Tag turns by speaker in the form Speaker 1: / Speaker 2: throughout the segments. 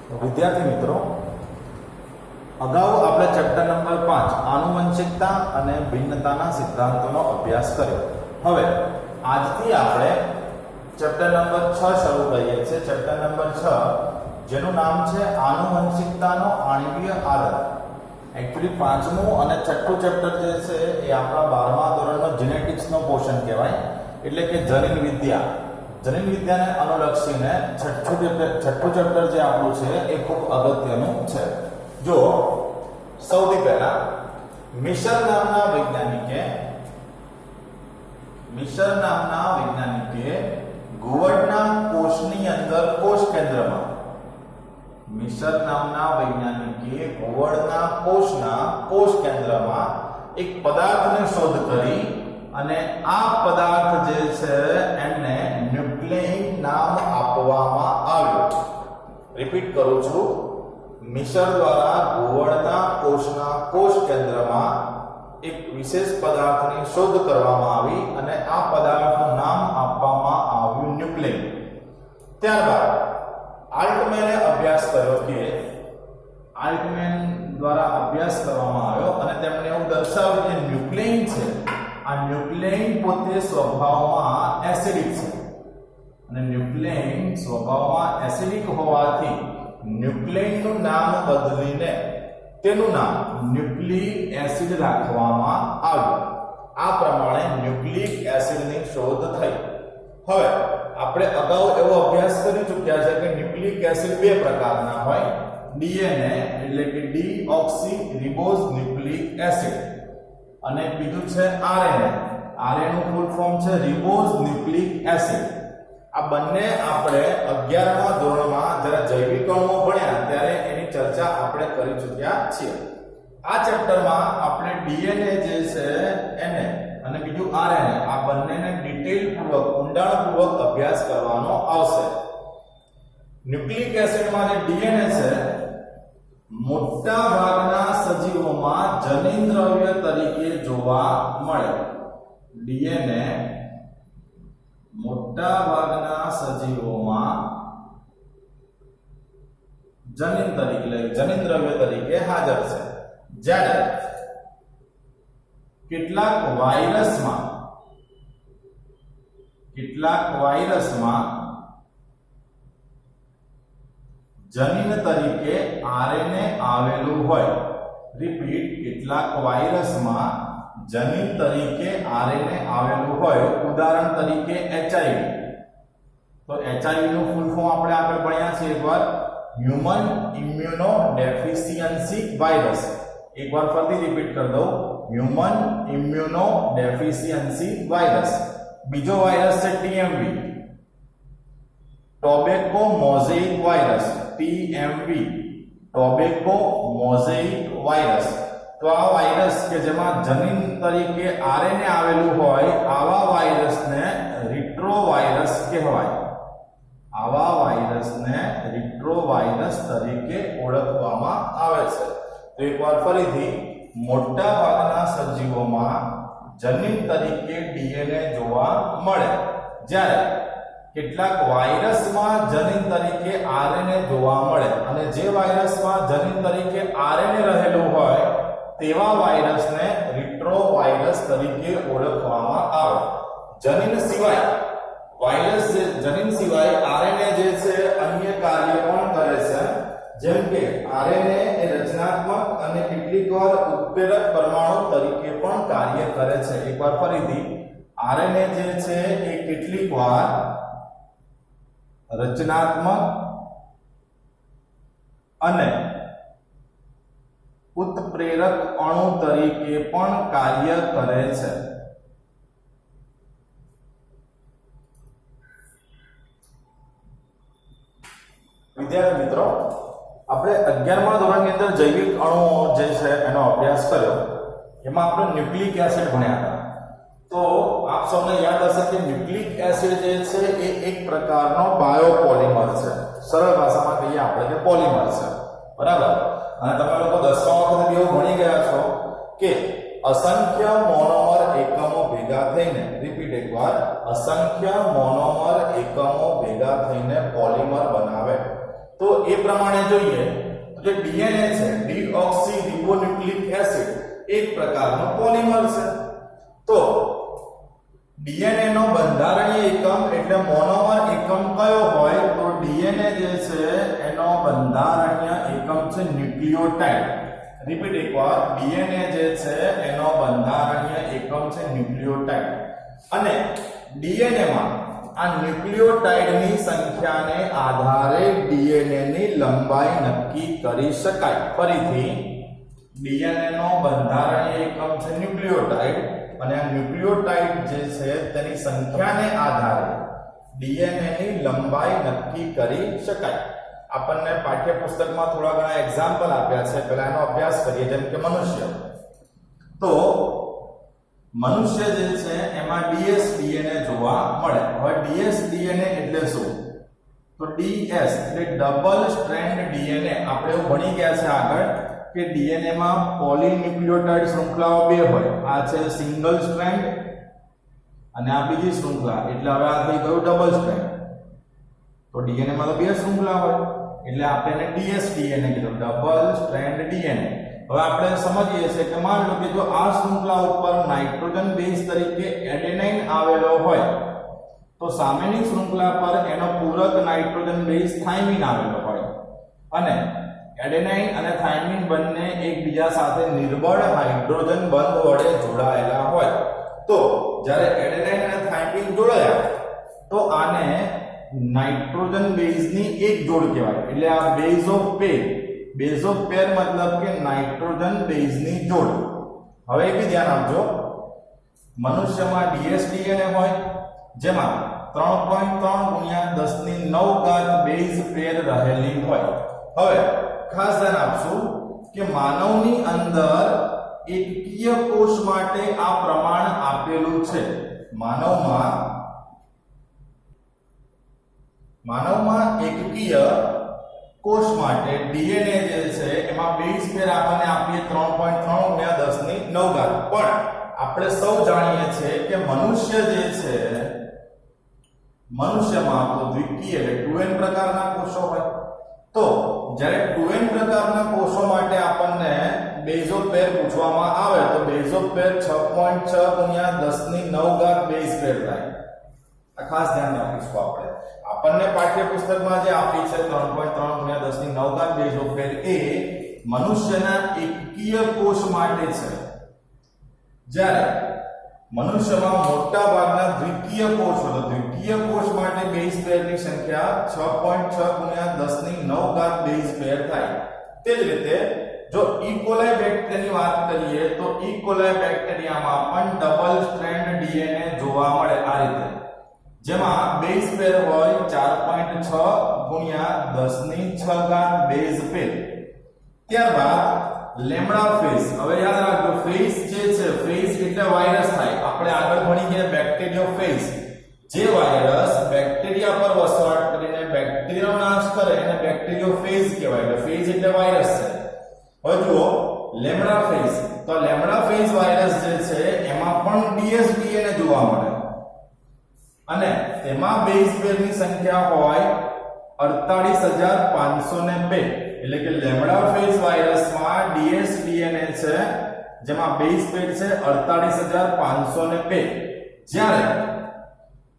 Speaker 1: વિદ્યાર્થી મિત્રો, અગાઉ આપણે ચેપ્ટર નંબર 5 આનુવંશિકતા અને ભિન્નતાના સિદ્ધાંતોનો અભ્યાસ કર્યો. હવે આજથી આપણે ચેપ્ટર નંબર 6 શરૂ કરીએ છીએ. ચેપ્ટર નંબર 6 જેનું નામ છે આનુવંશિકતાનો આણ્વીય આધાર. એકચ્યુઅલી પાંચમું અને છઠ્ઠું ચેપ્ટર જે છે એ આપણા 12મા ધોરણનો જેનેટિક્સનો પોર્શન કહેવાય, એટલે કે જનીન વિદ્યા. જનીન વિદ્યાને અનુલક્ષીને છઠ્ઠું ચેપ્ટર જે આપણું છે એ ખૂબ અગત્યનું છે. જો સૌથી પહેલા મિશર નામના વૈજ્ઞાનિકે ઘુવડના કોષની અંદર કોષ કેન્દ્રમાં મિશર નામના વૈજ્ઞાનિકે ઘુવડના કોષના કોષ કેન્દ્રમાં એક પદાર્થની શોધ કરી અને આ પદાર્થ જે છે એને ન્યુક્લિયન નામ આપવામાં આવ્યું. રિપીટ કરું છું, મિશર દ્વારા ઘુવડના કોષના કોષ કેન્દ્રમાં એક વિશેષ પદાર્થની શોધ કરવામાં આવી અને આ પદાર્થનું નામ આપવામાં આવ્યું ન્યુક્લિયન. ત્યારબાદ આલ્ટમેને અભ્યાસ કર્યો કે આલ્ટમેન દ્વારા અભ્યાસ કરવામાં આવ્યો અને તેમણે એવું દર્શાવ્યું કે ન્યુક્લિયન છે, આ ન્યુક્લિયન પોતે સ્વભાવમાં એસિડિક છે અને ન્યુક્લિયન સ્વભાવમાં એસિડિક હોવાથી ન્યુક્લિયનનું નામ બદલીને તેનું નામ ન્યુક્લિક એસિડ રાખવામાં આવ્યું. આ પ્રમાણે ન્યુક્લિક એસિડની શોધ થઈ. હવે આપણે અગાઉ એવો અભ્યાસ કરી ચૂક્યા છે કે ન્યુક્લિક એસિડ બે પ્રકારના હોય, ડીએનએ એટલે કે ડીઓક્સી રિબોઝ ન્યુક્લિક એસિડ અને બીજું છે આરએનએ. આરએનએ નું ફૂલ ફોર્મ છે રિબોઝ ન્યુક્લિક એસિડ. આ બંને આપણે 11મા ધોરણમાં જ્યારે જૈવિક અણુઓ ભણ્યા ત્યારે એની ચર્ચા આપણે કરી ચૂક્યા છીએ. આ ચેપ્ટરમાં આપણે ડીએનએ જે છે એને અને બીજું આરએનએ આ બંનેને ડિટેલ પૂર્વક ઊંડાણપૂર્વક અભ્યાસ કરવાનો આવશે. ન્યુક્લિક એસિડમાં જે ડીએનએ છે મોટા ભાગના સજીવોમાં જનીન દ્રવ્ય તરીકે જોવા મળે. ડીએનએ મોટા ભાગના સજીવોમાં જનીન દ્રવ્ય તરીકે હાજર છે. જ્યારે કેટલાક વાયરસમાં જનીન તરીકે આરએનએ આવેલું હોય. રિપીટ, કેટલાક વાયરસમાં જનીન તરીકે આરએનએ આવેલું હોય. ઉદાહરણ તરીકે એચઆઈવી. તો એચઆઈવી નું ફૂલ ફોર્મ આપણે આગળ ભણ્યા છે એકવાર, હ્યુમન ઇમ્યુનો ડેફિશિયન્સી વાયરસ. એકવાર ફરીથી રિપીટ કરી દઉં, હ્યુમન ઇમ્યુનો ડેફિશિયન્સી વાયરસ. બીજો વાયરસ છે TMV, tobacco mosaic virus. TMV tobacco mosaic virus. તો આ વાયરસ કે જેમાં જનીન તરીકે આરએનએ આવેલું હોય આવા વાયરસને રિટ્રોવાયરસ કહેવાય. આવા વાયરસને રિટ્રોવાયરસ તરીકે ઓળખવામાં આવે છે. તો એકવાર ફરીથી, મોટા ભાગના સજીવોમાં જનીન તરીકે ડીએનએ જોવા મળે, જ્યારે કેટલાક વાયરસમાં જનીન તરીકે આરએનએ જોવા મળે અને જે વાયરસમાં જનીન તરીકે આરએનએ રહેલું હોય તેવા વાયરસને રિટ્રોવાયરસ તરીકે ઓળખવામાં આવે. જનીન સિવાય આરએનએ જે છે અન્ય કાર્ય પણ કરે છે, જેમ કે આરએનએ એ રચનાત્મક અને કેટલીકવાર ઉત્પ્રેરક પરમાણુ તરીકે પણ કાર્ય કરે છે. એકવાર ફરીથી, આરએનએ જે છે એ કેટલીકવાર રચનાત્મક અને ઉત્પ્રેરક અણુ તરીકે પણ કાર્ય કરે છે. વિદ્યાર્થી મિત્રો, આપણે 11મા ધોરણની અંદર જૈવિક અણુઓ જે છે એનો અભ્યાસ કર્યો. એમાં આપણે ન્યુક્લિક એસિડ ભણ્યા હતા. તો આપ સૌને યાદ હશે કે ન્યુક્લિક એસિડ જે છે એ એક પ્રકારનો બાયોપોલિમર છે. સરળ ભાષામાં કહીએ આપણે કે પોલિમર છે, બરાબર. અને તમે લોકો 10મા વખતે એવું ભણી ગયા છો કે અસંખ્ય મોનોમર એકમો ભેગા થઈને, રિપીટ એકવાર, અસંખ્ય મોનોમર એકમો ભેગા થઈને પોલિમર બનાવે. તો એ પ્રમાણે જોઈએ તો જે ડીએનએ છે ડીઓક્સી રિબોન્યુક્લિક એસિડ એક પ્રકારનો પોલિમર છે. તો ડીએનએ નો બંધારણીય એકમ એટલે મોનોમર એકમ કયો હોય તો ડીએનએ જે છે એનો બંધારણીય એકમ છે ન્યુક્લિયોટાઇડ. રિપીટ એકવાર, ડીએનએ જે છે એનો બંધારણીય એકમ છે ન્યુક્લિયોટાઇડ અને ડીએનએ માં આ ન્યુક્લિયોટાઇડની સંખ્યાને આધારે ડીએનએ ની લંબાઈ નક્કી કરી શકાય. ફરીથી ડીએનએ નો બંધારણીય એકમ છે ન્યુક્લિયોટાઇડ અને આ ન્યુક્લિયોટાઇડ જે છે તેની સંખ્યાને આધારે ડીએનએ ની લંબાઈ નક્કી કરી શકાય. આપણને પાઠ્યપુસ્તકમાં થોડા ઘણા એક્ઝામ્પલ આપ્યા છે, પહેલા એનો અભ્યાસ કરીએ. જેમ કે મનુષ્ય, તો મનુષ્ય જે છે એમાં ડીએસ ડીએનએ જોવા મળે. હવે ડીએસ ડીએનએ એટલે શું? તો ડીએસ એટલે ડબલ સ્ટ્રેન્ડ ડીએનએ. આપણે એવું ભણી ગયા છે આગળ કે ડીએનએ માં પોલીન્યુક્લિયોટાઇડ શૃંખલાઓ બે હોય. આ છે સિંગલ સ્ટ્રેન્ડ અને આ બીજી શૃંખલા, એટલે હવે આ થઈ ગયું ડબલ સ્ટ્રેન્ડ. તો ડીએનએ માં તો બે શૃંખલા હોય એટલે આપણે એને ડીએસ ડીએનએ કીધું, ડબલ સ્ટ્રેન્ડ ડીએનએ. હવે આપણે સમજીએ છીએ કે માન લો કે જો આ શૃંખલા ઉપર નાઇટ્રોજન બેઝ તરીકે એડેનાઇન આવેલો હોય તો સામેની શૃંખલા પર એનો પૂરક નાઇટ્રોજન બેઝ થાઇમિન આવેલો હોય અને એડેનાઇન અને થાઇમિન બંને એકબીજા સાથે નિર્બળ હાઇડ્રોજન બંધ વડે જોડાયેલા હોય. તો જ્યારે એડેનાઇન અને થાઇમિન જોડાયા તો આને નાઇટ્રોજન બેઝની એક જોડ કહેવાય. એટલે આ base of pair, base of pair મતલબ કે નાઇટ્રોજન બેઝની જોડ. હવે એ બી ધ્યાન આપજો, મનુષ્યમાં ડીએસ ડીએનએ હોય જેમાં 3.3 ગુણ્યા 10⁹ બેઝ પેર રહેલી હોય. હવે ખાસ ધ્યાન આપશું કે માનવની અંદર એકકીય કોષ માટે આ પ્રમાણ આપેલું છે. માનવમાં એકકીય કોષ માટે ડીએનએ જે છે એમાં બેઝ પેર આપણને આપીએ 3.3 ગુણ્યા 10⁹. પણ આપણે સૌ જાણીએ છીએ કે મનુષ્ય જે છે, મનુષ્યમાં તો દ્વિકીય એટલે 2n પ્રકારના કોષો હોય. તો જ્યારે 2n પ્રકારના કોષો માટે આપણને બેઝ ઓફ પેર પૂછવામાં આવે તો બેઝ ઓફ પેર 6.6 ગુણ્યા 10⁹ બેઝ પેર થાય. આ ખાસ ધ્યાન રાખીશું આપણે. આપણને પાઠ્યપુસ્તકમાં જે આપી છે 3.3 ગુણ્યા 10⁹ બેઝ ઓફ પેર એ મનુષ્યના એકકીય કોષ માટે છે. જ્યારે મનુષ્યમાં મોટા ભાગના દ્વિકીય કોષ હોય તો દ્વિકીય કોષ માટે બેઝ પેરની સંખ્યા 6.6 ગુણ્યા 10⁹ બેઝ પેર થાય. તે જ રીતે જો ઇકોલાઈ બેક્ટેરિયાની વાત કરીએ તો ઇકોલાઈ બેક્ટેરિયામાં પણ ડબલ સ્ટ્રેન્ડ ડીએનએ જોવા મળે આ રીતે, જેમાં બેઝ પેર હોય 4.6 ગુણ્યા 10⁶ બેઝ પેર. ત્યારબાદ લેમ્ડા ફેઝ. હવે યાદ રાખજો, ફેઝ જે છે, ફેઝ એટલે વાયરસ થાય. આપણે આગળ ભણી ગયા બેક્ટેરિયોફેઝ, જે વાયરસ બેક્ટેરિયા પર વસવાટ કરીને બેક્ટેરિયાનો નાશ કરે એને બેક્ટેરિયોફેઝ કહેવાય. એટલે ફેઝ એટલે વાયરસ છે. હવે જુઓ લેમ્ડા ફેઝ, તો લેમ્ડા ફેઝ વાયરસ જે છે એમાં પણ ડીએસ ડીએનએ જોવા મળે અને તેમાં બેઝ પેરની સંખ્યા હોય 48502. એટલે કે લેમ્ડા ફેઝ વાયરસમાં ડીએસ ડીએનએ છે જેમાં બેઝ પેર છે 48502. જ્યારે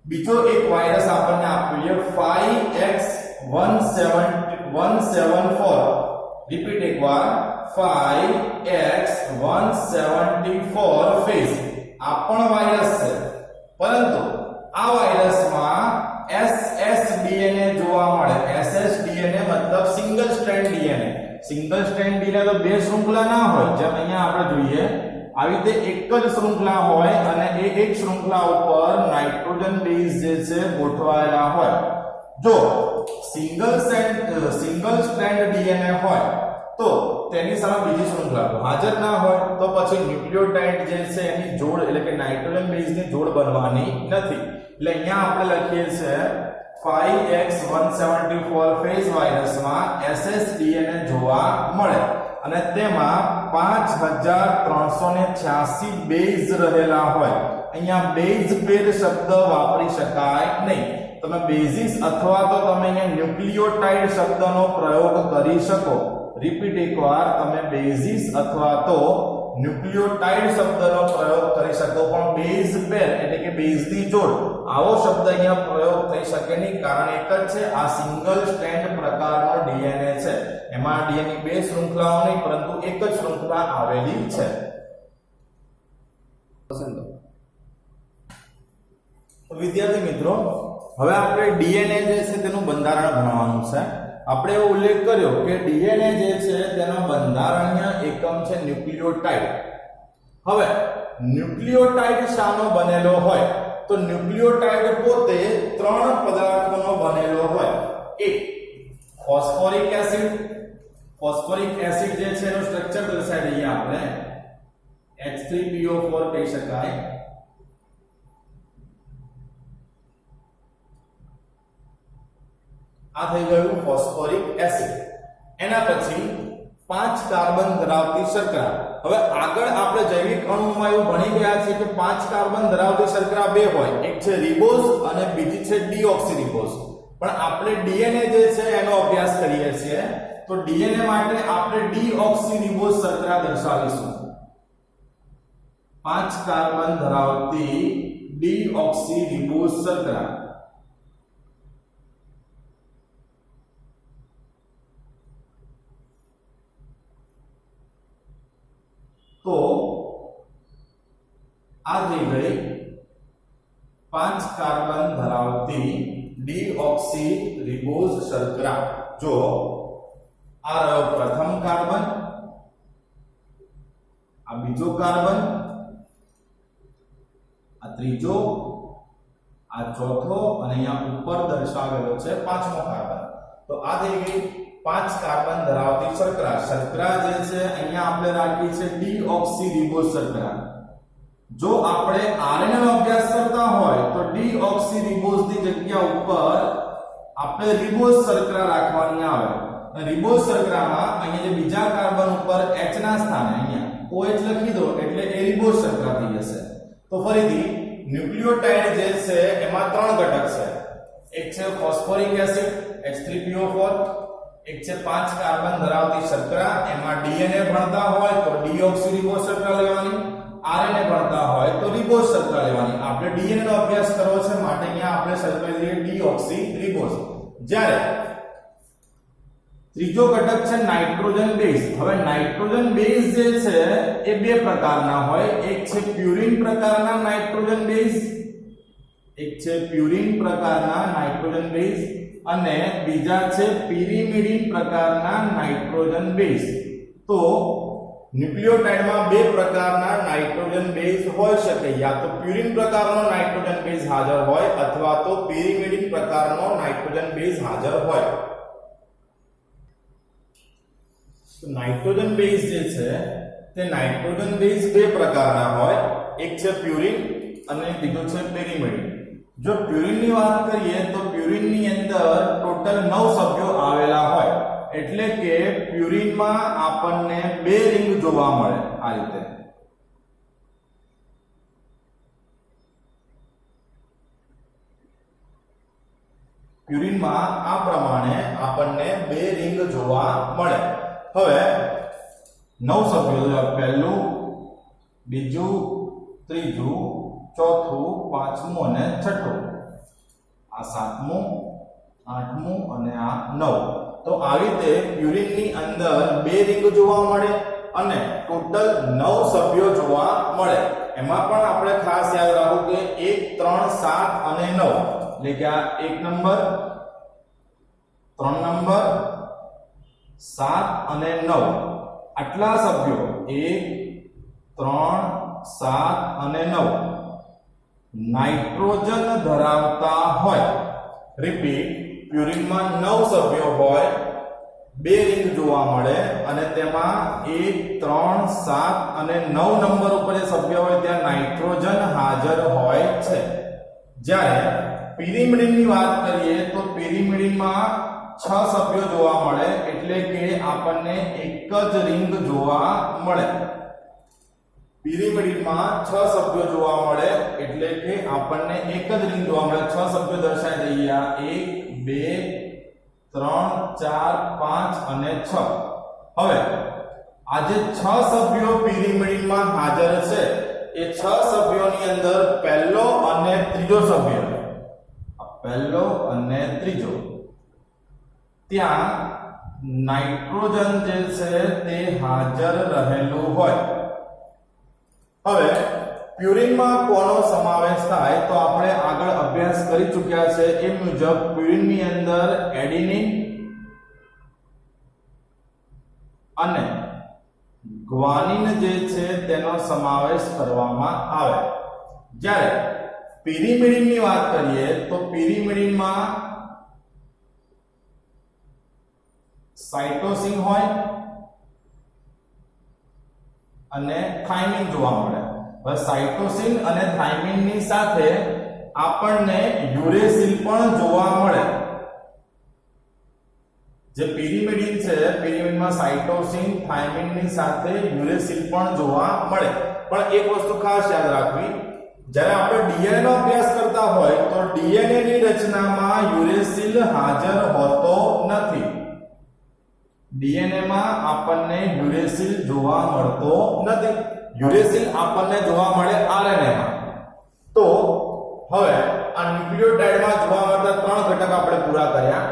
Speaker 1: બીજો એક વાયરસ આપણને આપ્યો છે 5X174. રિપીટ એકવાર, 5X174 ફેઝ. આ પણ વાયરસ છે, પરંતુ આ વાયરસમાં SSDNA જોવા મળે. SSDNA મતલબ single strand DNA. Single strand DNA તો બે શૃંખલા ના હોય, જેમ અહીંયા આપણે જોઈએ આવી રીતે એક જ શૃંખલા હોય અને એ એક શૃંખલા ઉપર નાઇટ્રોજન બેઝ જે છે ગોઠવાયેલા હોય. જો સિંગલ સ્ટ્રેન્ડ ડીએનએ હોય તો તેની સામે બીજી શૃંખલા હાજર ના હોય તો પછી ન્યુક્લિયોટાઇડ જે છે એની જોડ એટલે કે નાઇટ્રોજન બેઝની જોડ બનવાની નથી. એટલે અહીંયા આપણે લખીએ છે 5X174 ફેઝ વાયરસમાં SSDNA જોવા મળે અને તેમાં 5386 બેઝ રહેલા હોય. અહીંયા બેઝ પેર શબ્દ વાપરી શકાય નહીં, તમે બેઝિસ અથવા તો તમે અહીંયા ન્યુક્લિયોટાઇડ શબ્દનો પ્રયોગ કરી શકો. રિપીટ એકવાર, તમે બેઝિસ અથવા તો ન્યુક્લિયોટાઇડ શબ્દનો પ્રયોગ કરી શકો, પણ બેઝ પેર એટલે કે બેઝની જોડ આવો શબ્દ અહીંયા પ્રયોગ થઈ શકે નહીં. કારણ એક જ છે, આ સિંગલ સ્ટ્રેન્ડ પ્રકારનો ડીએનએ છે. એમાં ડીએનએ બે શૃંખલાઓ નહીં પરંતુ એક જ શૃંખલા આવેલી છે. વિદ્યાર્થી મિત્રો, હવે આપણે ડીએનએ જે છે તેનું બંધારણ ભણવાનું છે. આપણે એવો ઉલ્લેખ કર્યો કે ડીએનએ જે છે તેનો બંધારણીય એકમ છે ન્યુક્લિયોટાઇડ. હવે ન્યુક્લિયોટાઇડ શાનો બનેલો હોય? તો ન્યુક્લિયોટાઇડ પોતે ત્રણ પદાર્થોનો બનેલો હોય. એક ફોસ્ફોરિક એસિડ. ફોસ્ફોરિક એસિડ જે છે એનું સ્ટ્રક્ચર દર્શાવી દઈએ આપણે. H3PO4 કહી શકાય. આ થઈ ગયું ફોસ્ફોરિક એસિડ. એના પછી 5 કાર્બન ધરાવતી શર્કરા. હવે આગળ આપણે જૈવિક અણુમાં એવું ભણી ગયા છે કે 5 કાર્બન ધરાવતી શર્કરા બે હોય, એક છે રિબોઝ અને બીજી છે ડીઓક્સીરિબોઝ. પણ આપણે ડીએનએ જે છે એનો અભ્યાસ કરીએ છીએ, તો ડીએનએ માટે આપણે ડીઓક્સીરિબોઝ શર્કરા દર્શાવીશું. 5 કાર્બન ધરાવતી ડીઓક્સીરિબોઝ શર્કરા. તો આ થઈ ગઈ 5 કાર્બન ધરાવતી ડીઓક્સીરિબોઝ શર્કરા. જો આ રહ્યો પ્રથમ કાર્બન, આ બીજો કાર્બન, આ ત્રીજો, આ ચોથો અને અહીંયા ઉપર દર્શાવેલો છે પાંચમો કાર્બન. તો આ થઈ ગઈ 5 કાર્બન ધરાવતી શર્કરા. શર્કરા જે છે અહીંયા આપણે રાખી છે ડીઓક્સીરિબોઝ શર્કરા. જો આપણે આરએનએ નો અભ્યાસ કરતા હોય તો ડીઓક્સીરિબોઝ ની જગ્યા ઉપર આપણે રિબોઝ શર્કરા રાખવાની આવે. અને રિબોઝ શર્કરામાં અહીંયા જે બીજા કાર્બન ઉપર H ના સ્થાને અહીંયા OH લખી દો એટલે એ રિબોઝ શર્કરા થઈ જશે. તો ફરીથી ન્યુક્લિયોટાઇડ જે છે એમાં 3 ઘટક છે. એક છે ફોસ્ફોરિક એસિડ H3PO4, એક છે 5 કાર્બન ધરાવતી શર્કરા. એમાં ડીએનએ ભણતા હોય તો ડીઓક્સીરિબોઝ શર્કરા લેવાની, આરએનએ ભણતા હોય તો રિબોઝ શર્કરા લેવાની. આપણે ડીએનએ નો અભ્યાસ કરવો છે માટે અહીંયા આપણે શર્કરા લઈએ ડીઓક્સીરિબોઝ. જ્યારે ત્રીજો ઘટક છે નાઇટ્રોજન બેઝ. હવે નાઇટ્રોજન બેઝ જે છે એ બે પ્રકારના હોય. એક છે પ્યુરિન પ્રકારના નાઇટ્રોજન બેઝ, એક છે પ્યુરિન પ્રકારના નાઇટ્રોજન બેઝ અને બીજા છે પિરિમિડિન પ્રકારના નાઇટ્રોજન બેઝ. તો ન્યુક્લિયોટાઇડમાં બે પ્રકારના નાઇટ્રોજન બેઝ હોઈ શકે. યા તો પ્યુરિન પ્રકારનો નાઇટ્રોજન બેઝ હાજર હોય અથવા તો પિરિમિડિન પ્રકારનો નાઇટ્રોજન બેઝ હાજર હોય. તો નાઇટ્રોજન બેઝ જે છે તે નાઇટ્રોજન બેઝ બે પ્રકારના હોય. એક છે પ્યુરિન અને બીજો છે પિરિમિડિન. જો પ્યુરિન ની વાત કરીએ તો પ્યુરિન ની અંદર ટોટલ 9 સભ્યો આવેલા હોય. એટલે કે પ્યુરિન માં આપણને 2 રિંગ જોવા મળે. આ રીતે પ્યુરિન માં આ પ્રમાણે આપણને 2 રિંગ જોવા મળે. હવે 9 સભ્યો, પહેલું, બીજું, ત્રીજું, ચોથું, પાંચમું અને છઠ્ઠું. આ સાતમું, આઠમું અને આ 9. તો આવી રીતે પ્યુરિન ની અંદર 2 રિંગ જોવા મળે અને ટોટલ 9 સભ્યો જોવા મળે. એમાં પણ આપણે ખાસ યાદ રાખવું કે 1, 3, 7 અને 9 એટલે કે આ 1 નંબર, 3 નંબર, 7 અને 9 આટલા સભ્યો 1, 3, 7 અને 9 નાઇટ્રોજન ધરાવતા હોય. રિપીટ, પ્યુરિનમાં 9 સભ્યો હોય, 2 રિંગ જોવા મળે અને તેમાં 1, 3, 7 અને 9 નંબર ઉપર જે સભ્ય હોય ત્યાં નાઇટ્રોજન હાજર હોય છે. જ્યારે પિરિમિડિનની વાત કરીએ તો પિરિમિડિનમાં 6 સભ્યો જોવા મળે એટલે કે આપણને એક જ રિંગ જોવા મળે. પિરિમિડિનમાં 6 સભ્યો જોવા મળે એટલે કે આપણને એક જ રિંગ જોવા મળે 6 સભ્યો દર્શાવી દઈએ આ 1 2 3 4 5 અને 6 હવે આ જે 6 સભ્યો પિરિમિડિનમાં હાજર છે એ 6 સભ્યોની અંદર પહેલો અને ત્રીજો સભ્ય પહેલો અને ત્રીજો ત્યાં નાઇટ્રોજન જે છે તે હાજર રહેલું હોય હવે પ્યુરિનમાં કોનો સમાવેશ થાય તો આપણે આગળ અભ્યાસ કરી ચૂક્યા છે એ મુજબ પ્યુરિનની અંદર એડિનિન અને ગ્વાનિન જે છે તેનો સમાવેશ કરવામાં આવે જ્યારે પિરિમિડિનની વાત કરીએ તો પિરિમિડિનમાં સાઇટોસિન હોય અને થાઇમિન જોવા મળે હવે સાઇટોસિન અને થાઇમિનની સાથે આપણને યુરેસિલ પણ જોવા મળે જે પિરિમિડિન છે પિરિમિડિનમાં સાઇટોસિન થાઇમિનની સાથે યુરેસિલ પણ જોવા મળે પણ એક વસ્તુ ખાસ યાદ રાખવી જ્યારે આપણે ડીએનએ નો અભ્યાસ કરતા હોય તો ડીએનએ ની રચનામાં યુરેસિલ હાજર હોતો નથી ડીએનએ માં આપણને યુરેસિલ જોવા મળતો નથી યુરેસિલ આપણને જોવા મળે આરએનએ માં તો હવે આ ન્યુક્લિયોટાઇડમાં જોવા મળતા ત્રણ ઘટક આપણે પૂરા કર્યા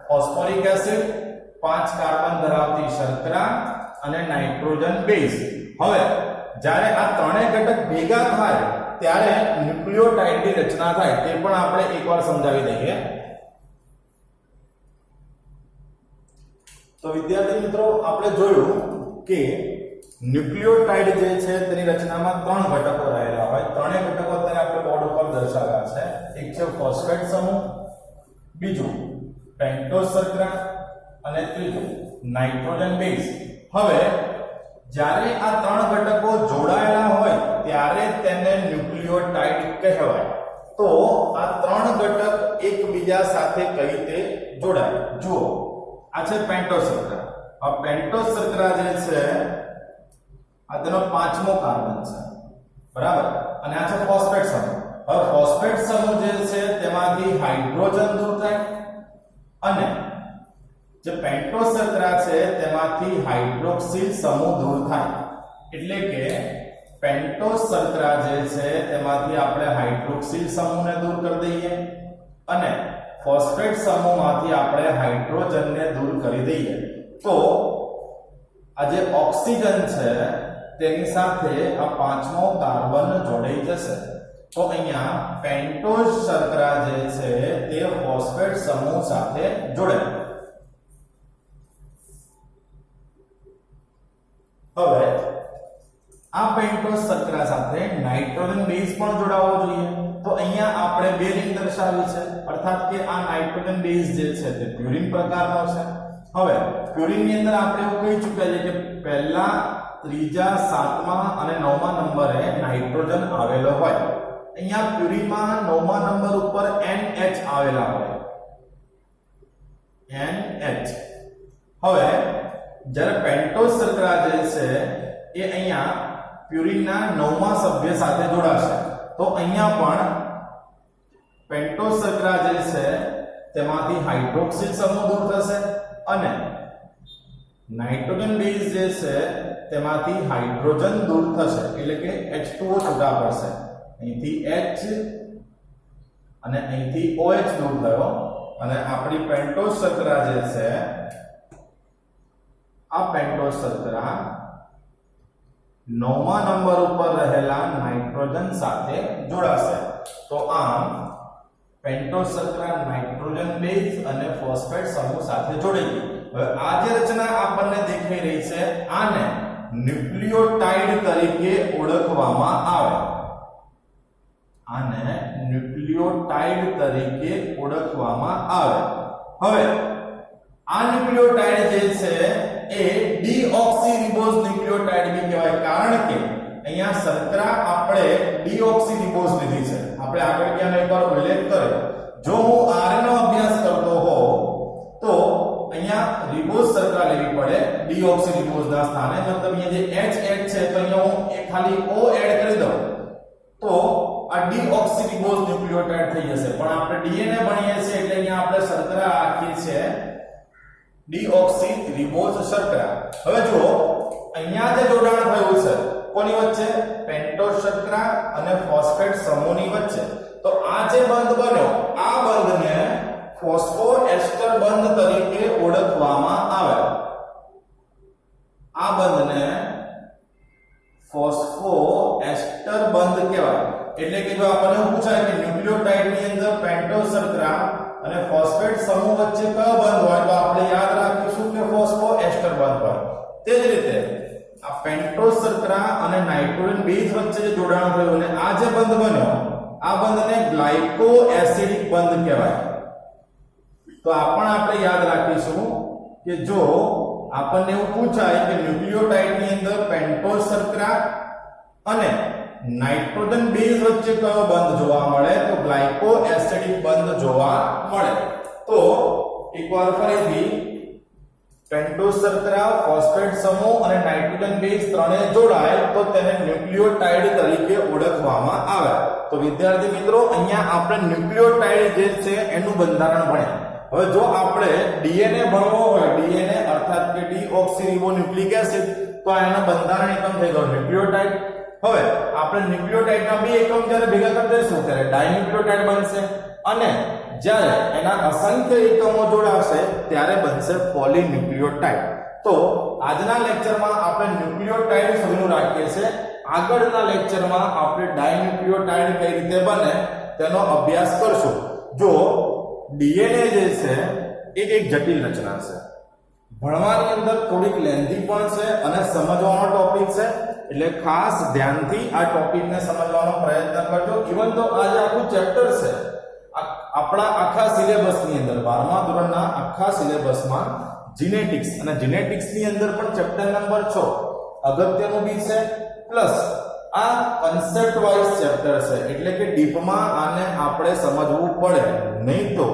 Speaker 1: ફોસ્ફોરિક એસિડ 5 કાર્બન ધરાવતી શર્કરા અને નાઇટ્રોજન બેઝ હવે જ્યારે આ ત્રણેય ઘટક ભેગા થાય ત્યારે ન્યુક્લિયોટાઇડની રચના થાય તે પણ આપણે એકવાર સમજાવી દઈએ તો વિદ્યાર્થી મિત્રો આપણે જોયું કે ન્યુક્લિયોટાઇડ જે છે તેની રચનામાં ત્રણ ઘટકો રહેલા હોય ત્રણેય ઘટકો અત્યારે આપણે બોર્ડ ઉપર દર્શાવ્યા છે એક છે ફોસ્ફેટ સમૂહ બીજું પેન્ટોઝ શર્કરા અને ત્રીજું નાઇટ્રોજન બેઝ હવે જ્યારે આ ત્રણ ઘટકો જોડાયેલા હોય ત્યારે તેને ન્યુક્લિયોટાઇડ કહેવાય તો આ ત્રણ ઘટક એકબીજા સાથે કઈ રીતે જોડાય જુઓ આ છે પેન્ટોઝ શર્કરા આ પેન્ટોઝ શર્કરા જે છે આ તેનો પાંચમો કાર્બન છે બરાબર અને આ છે ફોસ્ફેટ સમૂહ હવે ફોસ્ફેટ સમૂહ જે છે તેમાંથી હાઇડ્રોજન દૂર થાય અને જે પેન્ટોઝ શર્કરા છે તેમાંથી હાઇડ્રોક્સિલ સમૂહ દૂર થાય એટલે કે પેન્ટોઝ શર્કરા જે છે તેમાંથી આપણે હાઇડ્રોક્સિલ સમૂહને દૂર કરી દઈએ અને ફોસ્ફેટ સમૂહમાંથી આપણે હાઇડ્રોજનને દૂર કરી દઈએ તો આ જે ઓક્સિજન છે તેની સાથે આ પાંચમો કાર્બન જોડાઈ જશે તો અહીંયા પેન્ટોઝ શર્કરા જે છે તે ફોસ્ફેટ સમૂહ સાથે જોડાય હવે આ પેન્ટોઝ શર્કરા સાથે નાઇટ્રોજન બેઝ પણ જોડાવવો જોઈએ તો અહીંયા આપણે બે રિંગ દર્શાવી છે અર્થાત કે આ નાઇટ્રોજન બેઝ જે છે તે પ્યુરિન પ્રકારનો છે હવે પ્યુરિન ની અંદર આપણે એવું કહી ચૂક્યા છે કે પહેલા ત્રીજા સાતમા અને નવમા નંબરે નાઇટ્રોજન આવેલો હોય અહીંયા પ્યુરિનમાં નવમા નંબર ઉપર NH આવેલા હોય NH હવે જ્યારે પેન્ટોઝ શર્કરા જે છે એ અહીંયા પ્યુરિનના નવમા સભ્ય સાથે જોડાશે તો અહીંયા પણ પેન્ટોઝ શર્કરા જે છે તેમાંથી હાઇડ્રોક્સિલ સમૂહ દૂર થશે અને નાઇટ્રોજન બેઝ જે છે તેમાંથી હાઇડ્રોજન દૂર થશે એટલે કે H2O છૂટા પડશે અહીંથી H અને અહીંથી OH દૂર થયો અને આપણી પેન્ટોઝ શર્કરા જે છે આ પેન્ટોઝ શર્કરા નવમા નંબર ઉપર રહેલા નાઇટ્રોજન સાથે જોડાશે તો આમ પેન્ટોઝ શર્કરા નાઇટ્રોજન બેઝ અને ફોસ્ફેટ સમૂહ સાથે જોડાઈ ગઈ હવે આ જે રચના આપણને દેખાઈ રહી છે આને ન્યુક્લિયોટાઇડ તરીકે ઓળખવામાં આવે આને ન્યુક્લિયોટાઇડ તરીકે ઓળખવામાં આવે હવે આ ન્યુક્લિયોટાઇડ જે છે એ ડીઓક્સીરિબોઝ ન્યુક્લિયોટાઇડ બી કહેવાય કારણ કે અહીંયા શર્કરા આપણે ડીઓક્સીરિબોઝ લીધી છે આપણે આગળ ક્યાં એકવાર ઉલ્લેખ કર્યો જો હું આરએનએ નો અભ્યાસ કરતો હોઉં તો અહીંયા રિબોઝ શર્કરા લેવી પડે ડીઓક્સીરિબોઝ ના સ્થાને મતલબ અહીંયા જે H છે તો અહીંયા હું એક ખાલી O એડ કરી દઉં તો આ ડીઓક્સીરીબોઝ ન્યુક્લિયોટાઇડ થઈ જશે, પણ આપણે DNA ભણીએ છીએ એટલે અહીંયા આપણે શર્કરા રાખી છે ડીઓક્સીરીબોઝ શર્કરા. હવે જુઓ અહીંયા જે જોડાણ થયું છે કોની વચ્ચે? પેન્ટોઝ શર્કરા અને ફોસ્ફેટ સમૂહની વચ્ચે. તો આ જે બંધ બન્યો આ બંધને ફોસ્ફોએસ્ટર બંધ તરીકે ઓળખવામાં આવે. આ બંધને ફોસ્ફોએસ્ટર બંધ કહેવાય. એટલે કે જો આપણને પૂછાય કે ન્યુક્લિયોટાઇડ ની અંદર પેન્ટોઝ શર્કરા અને ફોસ્ફેટ સમૂહ વચ્ચે કયો બંધ હોય તો આપણે યાદ રાખીશું કે ફોસ્ફોએસ્ટર બંધ હોય. તે જ રીતે આ પેન્ટોઝ શર્કરા અને નાઇટ્રોજન બેઝ વચ્ચે જે જોડાણ થયું અને આ જે બંધ બન્યો આ બંધને ગ્લાયકો એસિડિક બંધ કહેવાય. તો આ પણ આપણે યાદ રાખીશું કે જો આપણને એવું પૂછાય કે ન્યુક્લિયોટાઇડ ની અંદર પેન્ટોઝ શર્કરા અને નાઇટ્રોજન બેઝ વચ્ચે કયો બંધ જોવા મળે તો ગ્લાયકો એસિડિક બંધ જોવા મળે. તો એકવાર ફરીથી પેન્ટોઝ શર્કરા, ફોસ્ફેટ સમૂહ અને નાઇટ્રોજન બેઝ ત્રણે જોડાય તો તેને ન્યુક્લિયોટાઇડ તરીકે ઓળખવામાં આવે. તો વિદ્યાર્થી મિત્રો અહીંયા આપણે ન્યુક્લિયોટાઇડ જે છે એનું બંધારણ ભણ્યા. હવે જો આપણે DNA ભણવો હોય, DNA અર્થાત કે ડીઓક્સીરીબોન્યુક્લિક એસિડ, તો એનું બંધારણ એકમ થઈ ગયું ન્યુક્લિયોટાઇડ. હવે આપણે ન્યુક્લિયોટાઇડના બે એકમ જ્યારે ભેગા કરી દઈશું ત્યારે ડાયન્યુક્લિયોટાઇડ બનશે અને જ્યારે એના અસંખ્ય એકમો જોડાશે ત્યારે બનશે પોલીન્યુક્લિયોટાઇડ. તો આજના લેક્ચરમાં આપણે ન્યુક્લિયોટાઇડ સુધીનું રાખીએ છીએ. આગળના લેક્ચરમાં આપણે ડાયન્યુક્લિયોટાઇડ કઈ રીતે બને તેનો અભ્યાસ કરશું. જો DNA જે છે એ એક જટિલ રચના છે, ભણવાની અંદર થોડીક લેન્ધી પણ છે અને સમજવાનો ટોપિક છે, એટલે ખાસ ધ્યાનથી આ ટોપિકને સમજવાનો પ્રયત્ન કરજો. ઇવન તો આ જે આખું ચેપ્ટર છે આપણા આખા સિલેબસની અંદર 12મા ધોરણના આખા સિલેબસમાં જીનેટિક્સ અને જીનેટિક્સની અંદર પણ ચેપ્ટર નંબર 6 અગત્યનું બી છે, પ્લસ આ કન્સેપ્ટ વાઇઝ ચેપ્ટર છે એટલે કે ડીપમાં આને આપણે સમજવું પડે, નહીં તો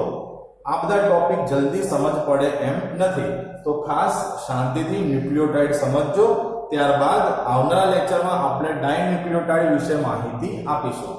Speaker 1: આ બધા ટોપિક જલ્દી સમજ પડે એમ નથી. તો ખાસ શાંતિથી ન્યુક્લિયોટાઇડ સમજજો. ત્યારબાદ આવનારા લેક્ચરમાં આપણે ડાયન્યુક્લિયોટાઇડ વિશે માહિતી આપીશું.